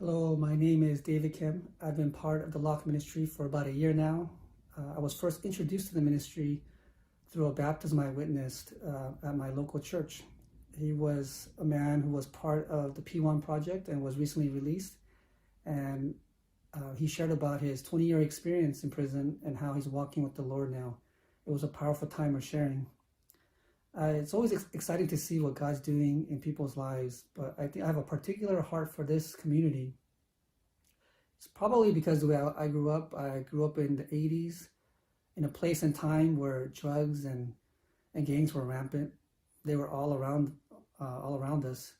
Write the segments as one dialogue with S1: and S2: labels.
S1: Hello, my name is David Kim. I've been part of the Lock Ministry for about a year now. I was first introduced to the ministry through a baptism I witnessed at my local church. He was a man who was part of the P1 project and was recently released. And he shared about his 20-year experience in prison and how he's walking with the Lord now. It was a powerful time of sharing. It's always exciting to see what God's doing in people's lives, but I think I have a particular heart for this community. It's probably because the way I grew up in the 80s, in a place and time where drugs and gangs were rampant. They were all around us,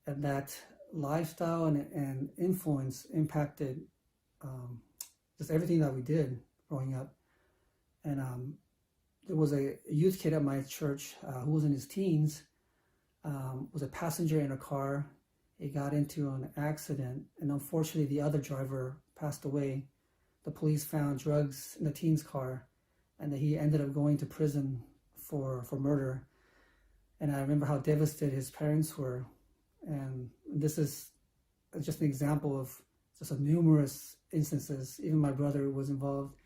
S1: and that lifestyle and influence impacted just everything that we did growing up. And there was a youth kid at my church who was in his teens, was a passenger in a car. He got into an accident, and unfortunately the other driver passed away. The police found drugs in the teen's car, and he ended up going to prison for murder. And I remember how devastated his parents were. And this is just an example of just a numerous instances. Even my brother was involved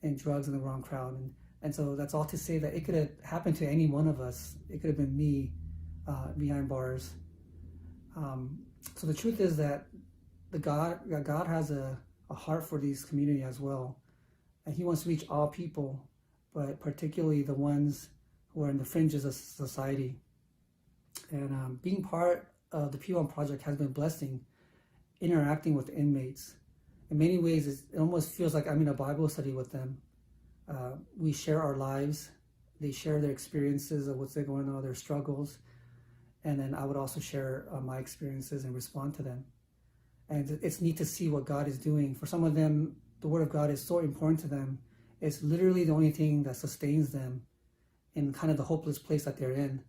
S1: in drugs in the wrong crowd. And so that's all to say that it could have happened to any one of us. It could have been me behind bars. So the truth is that God has a heart for these community as well. And he wants to reach all people, but particularly the ones who are in the fringes of society. And being part of the P1 project has been a blessing, interacting with inmates. In many ways, it almost feels like I'm in a Bible study with them. We share our lives. They share their experiences of what's going on, their struggles. And then I would also share my experiences and respond to them. And it's neat to see what God is doing. For some of them, the Word of God is so important to them. It's literally the only thing that sustains them in kind of the hopeless place that they're in.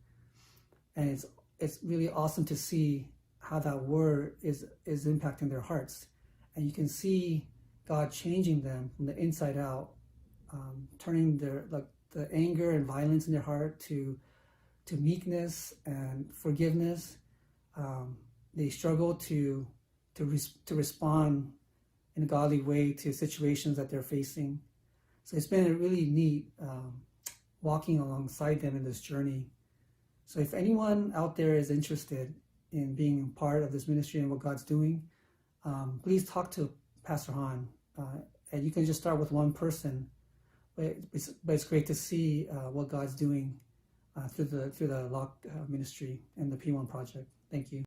S1: And it's really awesome to see how that Word is impacting their hearts. And you can see God changing them from the inside out, turning the anger and violence in their heart to meekness and forgiveness. They struggle to respond in a godly way to situations that they're facing. So it's been really neat walking alongside them in this journey. So if anyone out there is interested in being part of this ministry and what God's doing, please talk to Pastor Han. And you can just start with one person, but it's great to see what God's doing through the Lock Ministry and the P1 project. Thank you.